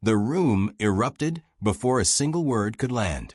The room erupted before a single word could land.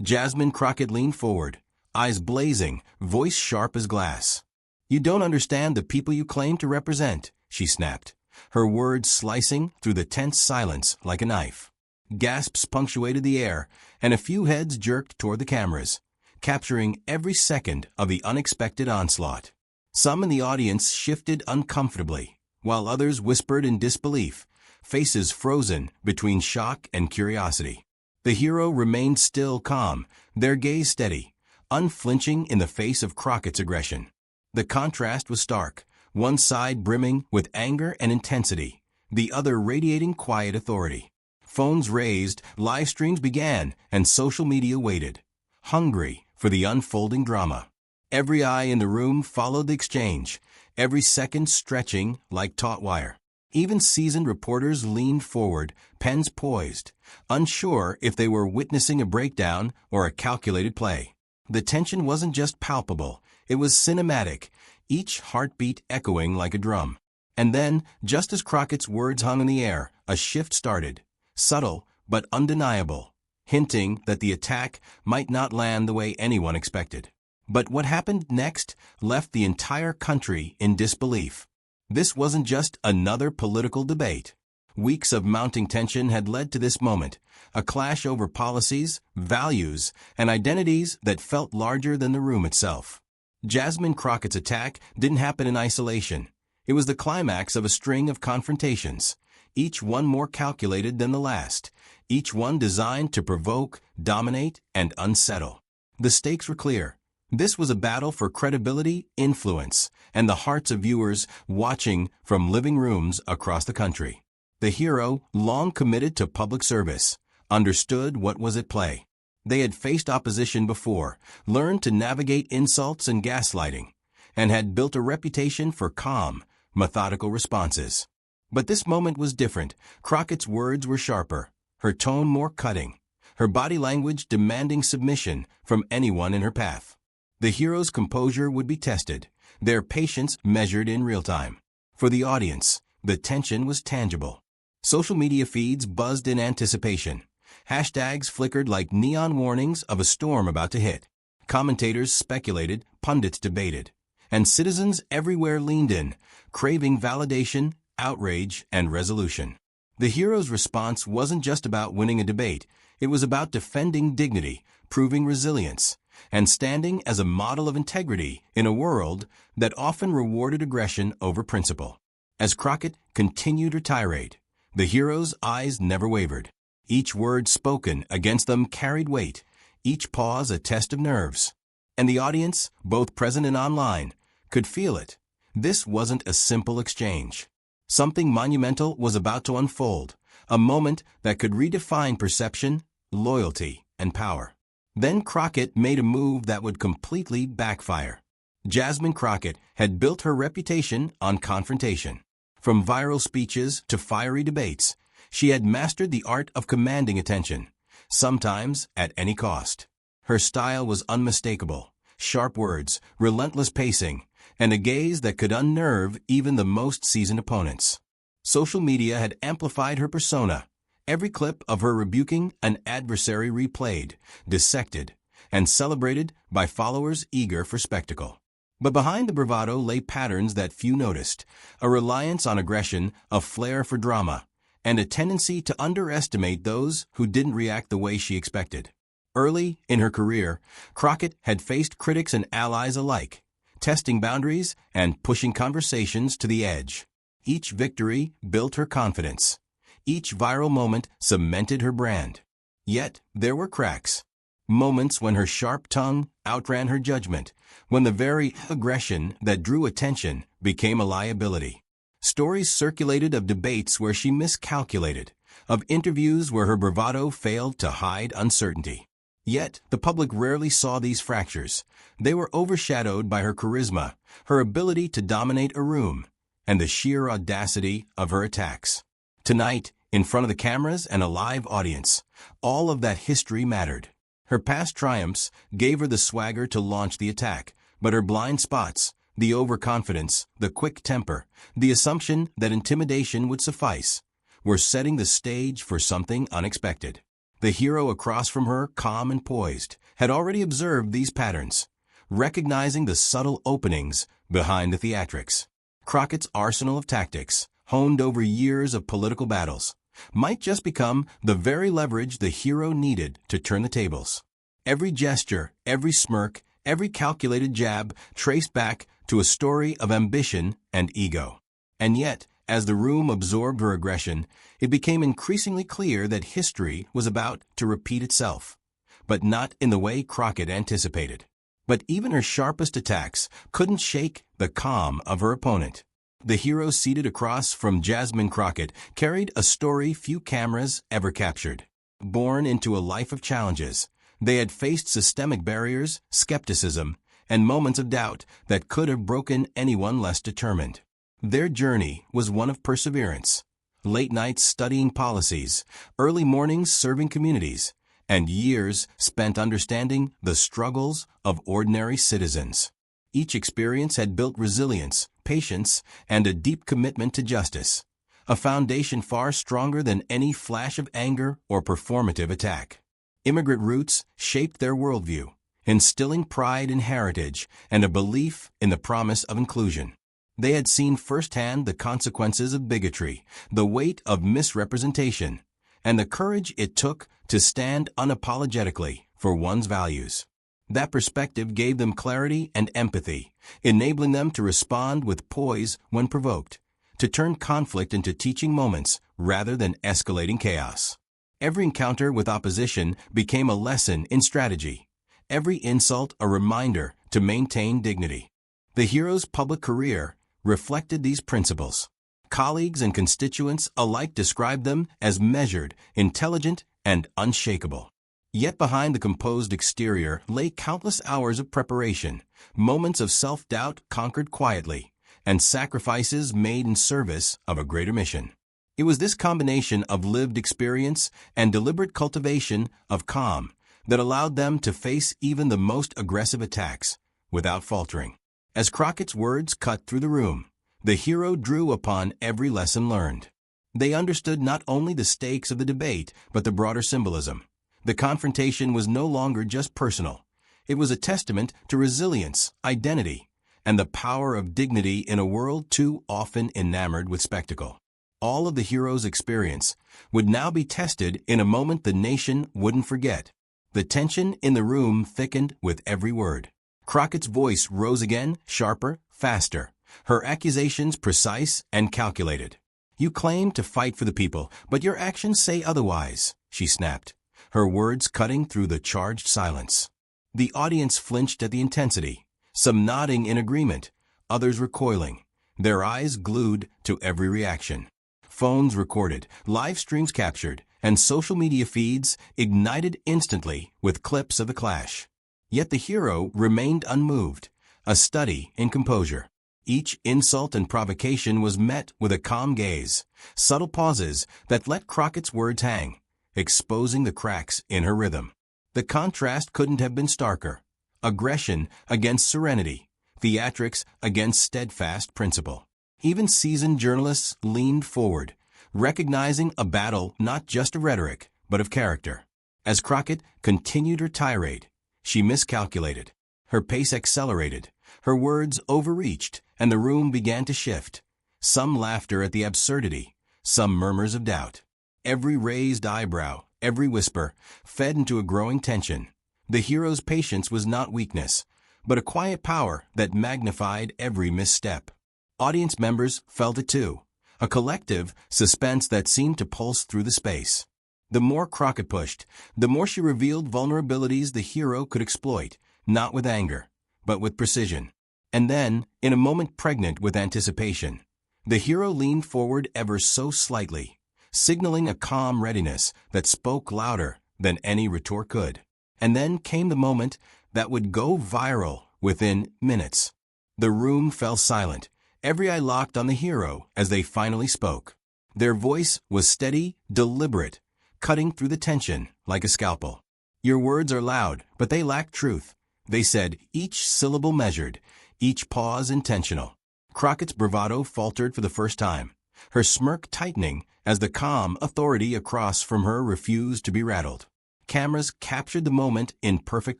Jasmine Crockett leaned forward, eyes blazing, voice sharp as glass. "You don't understand the people you claim to represent," she snapped, her words slicing through the tense silence like a knife. Gasps punctuated the air, and a few heads jerked toward the cameras, capturing every second of the unexpected onslaught. Some in the audience shifted uncomfortably, while others whispered in disbelief, faces frozen between shock and curiosity. The hero remained still calm, their gaze steady, unflinching in the face of Crockett's aggression. The contrast was stark, one side brimming with anger and intensity, the other radiating quiet authority. Phones raised, live streams began, and social media waited, hungry for the unfolding drama. Every eye in the room followed the exchange, every second stretching like taut wire. Even seasoned reporters leaned forward, pens poised, unsure if they were witnessing a breakdown or a calculated play. The tension wasn't just palpable, it was cinematic, each heartbeat echoing like a drum. And then, just as Crockett's words hung in the air, a shift started, subtle but undeniable, hinting that the attack might not land the way anyone expected. But what happened next left the entire country in disbelief. This wasn't just another political debate. Weeks of mounting tension had led to this moment, a clash over policies, values, and identities that felt larger than the room itself. Jasmine Crockett's attack didn't happen in isolation. It was the climax of a string of confrontations, each one more calculated than the last, each one designed to provoke, dominate, and unsettle. The stakes were clear. This was a battle for credibility, influence, and the hearts of viewers watching from living rooms across the country. The hero, long committed to public service, understood what was at play. They had faced opposition before, learned to navigate insults and gaslighting, and had built a reputation for calm, methodical responses. But this moment was different. Crockett's words were sharper, her tone more cutting, her body language demanding submission from anyone in her path. The hero's composure would be tested, their patience measured in real time. For the audience, the tension was tangible. Social media feeds buzzed in anticipation. Hashtags flickered like neon warnings of a storm about to hit. Commentators speculated, pundits debated, and citizens everywhere leaned in, craving validation, outrage, and resolution. The hero's response wasn't just about winning a debate, it was about defending dignity, proving resilience, and standing as a model of integrity in a world that often rewarded aggression over principle. As Crockett continued her tirade, the hero's eyes never wavered. Each word spoken against them carried weight, each pause a test of nerves. And the audience, both present and online, could feel it. This wasn't a simple exchange. Something monumental was about to unfold, a moment that could redefine perception, loyalty, and power. Then Crockett made a move that would completely backfire. Jasmine Crockett had built her reputation on confrontation. From viral speeches to fiery debates, she had mastered the art of commanding attention, sometimes at any cost. Her style was unmistakable, sharp words, relentless pacing, and a gaze that could unnerve even the most seasoned opponents. Social media had amplified her persona. Every clip of her rebuking an adversary replayed, dissected, and celebrated by followers eager for spectacle. But behind the bravado lay patterns that few noticed, a reliance on aggression, a flair for drama, and a tendency to underestimate those who didn't react the way she expected. Early in her career, Crockett had faced critics and allies alike, testing boundaries and pushing conversations to the edge. Each victory built her confidence. Each viral moment cemented her brand. Yet there were cracks. Moments when her sharp tongue outran her judgment, when the very aggression that drew attention became a liability. Stories circulated of debates where she miscalculated, of interviews where her bravado failed to hide uncertainty. Yet the public rarely saw these fractures. They were overshadowed by her charisma, her ability to dominate a room, and the sheer audacity of her attacks. Tonight, in front of the cameras and a live audience, all of that history mattered. Her past triumphs gave her the swagger to launch the attack, but her blind spots, the overconfidence, the quick temper, the assumption that intimidation would suffice, were setting the stage for something unexpected. The hero across from her, calm and poised, had already observed these patterns, recognizing the subtle openings behind the theatrics. Crockett's arsenal of tactics, honed over years of political battles, might just become the very leverage the hero needed to turn the tables. Every gesture, every smirk, every calculated jab traced back to a story of ambition and ego. And yet, as the room absorbed her aggression, it became increasingly clear that history was about to repeat itself, but not in the way Crockett anticipated. But even her sharpest attacks couldn't shake the calm of her opponent. The hero seated across from Jasmine Crockett carried a story few cameras ever captured. Born into a life of challenges, they had faced systemic barriers, skepticism, and moments of doubt that could have broken anyone less determined. Their journey was one of perseverance, late nights studying policies, early mornings serving communities, and years spent understanding the struggles of ordinary citizens. Each experience had built resilience, patience, and a deep commitment to justice, a foundation far stronger than any flash of anger or performative attack. Immigrant roots shaped their worldview, instilling pride in heritage and a belief in the promise of inclusion. They had seen firsthand the consequences of bigotry, the weight of misrepresentation, and the courage it took to stand unapologetically for one's values. That perspective gave them clarity and empathy, enabling them to respond with poise when provoked, to turn conflict into teaching moments rather than escalating chaos. Every encounter with opposition became a lesson in strategy, every insult a reminder to maintain dignity. The hero's public career reflected these principles. Colleagues and constituents alike described them as measured, intelligent, and unshakable. Yet behind the composed exterior lay countless hours of preparation, moments of self-doubt conquered quietly, and sacrifices made in service of a greater mission. It was this combination of lived experience and deliberate cultivation of calm that allowed them to face even the most aggressive attacks without faltering. As Crockett's words cut through the room, the hero drew upon every lesson learned. They understood not only the stakes of the debate, but the broader symbolism. The confrontation was no longer just personal. It was a testament to resilience, identity, and the power of dignity in a world too often enamored with spectacle. All of the hero's experience would now be tested in a moment the nation wouldn't forget. The tension in the room thickened with every word. Crockett's voice rose again, sharper, faster, her accusations precise and calculated. "You claim to fight for the people, but your actions say otherwise," she snapped, her words cutting through the charged silence. The audience flinched at the intensity, some nodding in agreement, others recoiling, their eyes glued to every reaction. Phones recorded, live streams captured, and social media feeds ignited instantly with clips of the clash. Yet the hero remained unmoved, a study in composure. Each insult and provocation was met with a calm gaze, subtle pauses that let Crockett's words hang, exposing the cracks in her rhythm. The contrast couldn't have been starker. Aggression against serenity, theatrics against steadfast principle. Even seasoned journalists leaned forward, recognizing a battle not just of rhetoric, but of character. As Crockett continued her tirade, she miscalculated. Her pace accelerated, her words overreached, and the room began to shift. Some laughter at the absurdity, some murmurs of doubt. Every raised eyebrow, every whisper, fed into a growing tension. The hero's patience was not weakness, but a quiet power that magnified every misstep. Audience members felt it too, a collective suspense that seemed to pulse through the space. The more Crockett pushed, the more she revealed vulnerabilities the hero could exploit, not with anger, but with precision. And then, in a moment pregnant with anticipation, the hero leaned forward ever so slightly, signaling a calm readiness that spoke louder than any retort could. And then came the moment that would go viral within minutes. The room fell silent, every eye locked on the hero as they finally spoke. Their voice was steady, deliberate, cutting through the tension like a scalpel. "Your words are loud, but they lack truth," they said, each syllable measured, each pause intentional. Crockett's bravado faltered for the first time, her smirk tightening as the calm authority across from her refused to be rattled. Cameras captured the moment in perfect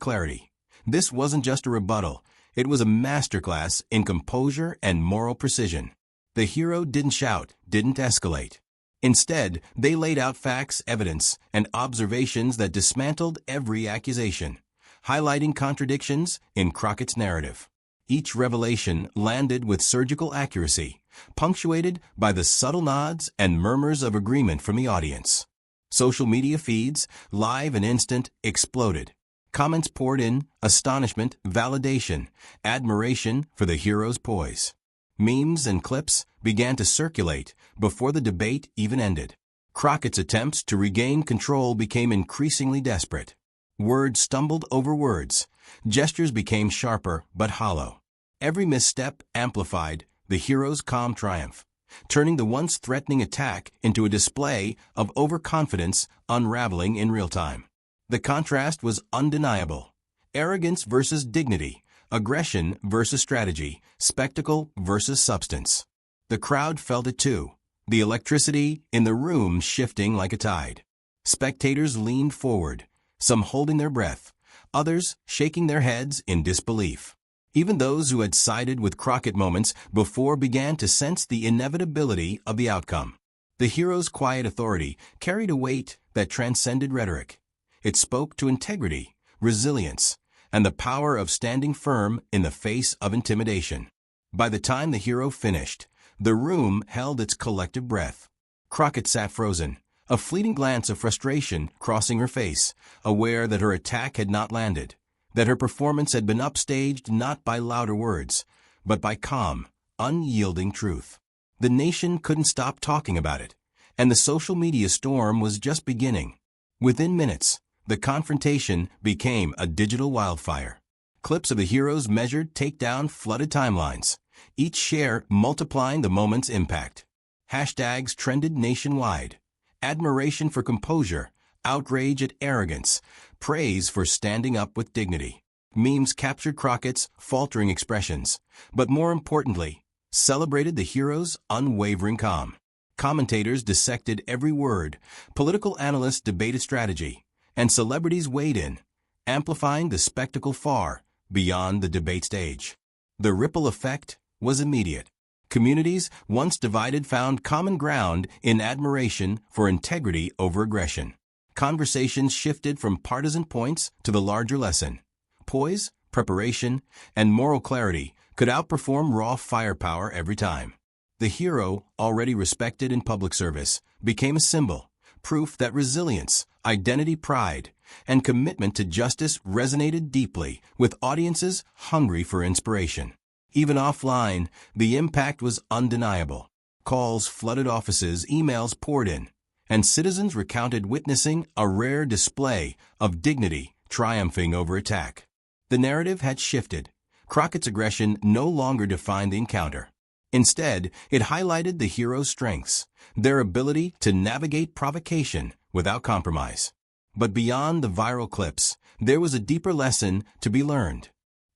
clarity. This wasn't just a rebuttal, it was a masterclass in composure and moral precision. The hero didn't shout, didn't escalate. Instead, they laid out facts, evidence, and observations that dismantled every accusation, highlighting contradictions in Crockett's narrative. Each revelation landed with surgical accuracy, punctuated by the subtle nods and murmurs of agreement from the audience. Social media feeds, live and instant, exploded. Comments poured in, astonishment, validation, admiration for the hero's poise. Memes and clips began to circulate before the debate even ended. Crockett's attempts to regain control became increasingly desperate. Words stumbled over words. Gestures became sharper but hollow. Every misstep amplified the hero's calm triumph, turning the once threatening attack into a display of overconfidence unraveling in real time. The contrast was undeniable. Arrogance versus dignity, aggression versus strategy, spectacle versus substance. The crowd felt it too, the electricity in the room shifting like a tide. Spectators leaned forward, some holding their breath, others shaking their heads in disbelief. Even those who had sided with Crockett moments before began to sense the inevitability of the outcome. The hero's quiet authority carried a weight that transcended rhetoric. It spoke to integrity, resilience, and the power of standing firm in the face of intimidation. By the time the hero finished, the room held its collective breath. Crockett sat frozen, a fleeting glance of frustration crossing her face, aware that her attack had not landed, that her performance had been upstaged not by louder words, but by calm, unyielding truth. The nation couldn't stop talking about it, and the social media storm was just beginning. Within minutes, the confrontation became a digital wildfire. Clips of the hero's measured takedown flooded timelines, each share multiplying the moment's impact. Hashtags trended nationwide. Admiration for composure, outrage at arrogance, praise for standing up with dignity. Memes captured Crockett's faltering expressions, but more importantly, celebrated the hero's unwavering calm. Commentators dissected every word, political analysts debated strategy, and celebrities weighed in, amplifying the spectacle far beyond the debate stage. The ripple effect was immediate. Communities once divided found common ground in admiration for integrity over aggression. Conversations shifted from partisan points to the larger lesson. Poise, preparation, and moral clarity could outperform raw firepower every time. The hero, already respected in public service, became a symbol, proof that resilience, identity, pride, and commitment to justice resonated deeply with audiences hungry for inspiration. Even offline, the impact was undeniable. Calls flooded offices, emails poured in, and citizens recounted witnessing a rare display of dignity triumphing over attack. The narrative had shifted. Crockett's aggression no longer defined the encounter. Instead, it highlighted the hero's strengths, their ability to navigate provocation without compromise. But beyond the viral clips, there was a deeper lesson to be learned.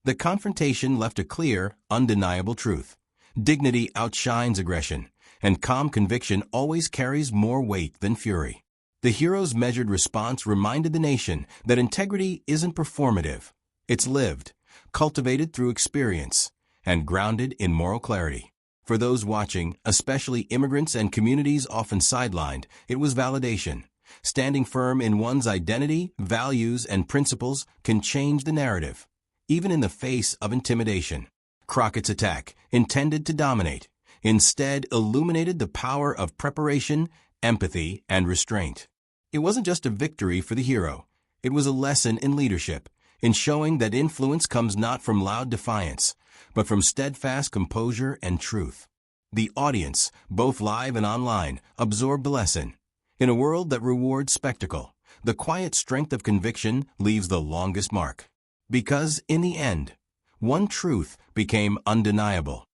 The confrontation left a clear, undeniable truth. Dignity outshines aggression, and calm conviction always carries more weight than fury. The hero's measured response reminded the nation that integrity isn't performative. It's lived, cultivated through experience, and grounded in moral clarity. For those watching, especially immigrants and communities often sidelined, it was validation. Standing firm in one's identity, values, and principles can change the narrative, even in the face of intimidation. Crockett's attack, intended to dominate, instead illuminated the power of preparation, empathy, and restraint. It wasn't just a victory for the hero. It was a lesson in leadership, in showing that influence comes not from loud defiance, but from steadfast composure and truth. The audience, both live and online, absorbed the lesson. In a world that rewards spectacle, the quiet strength of conviction leaves the longest mark. Because, in the end, one truth became undeniable.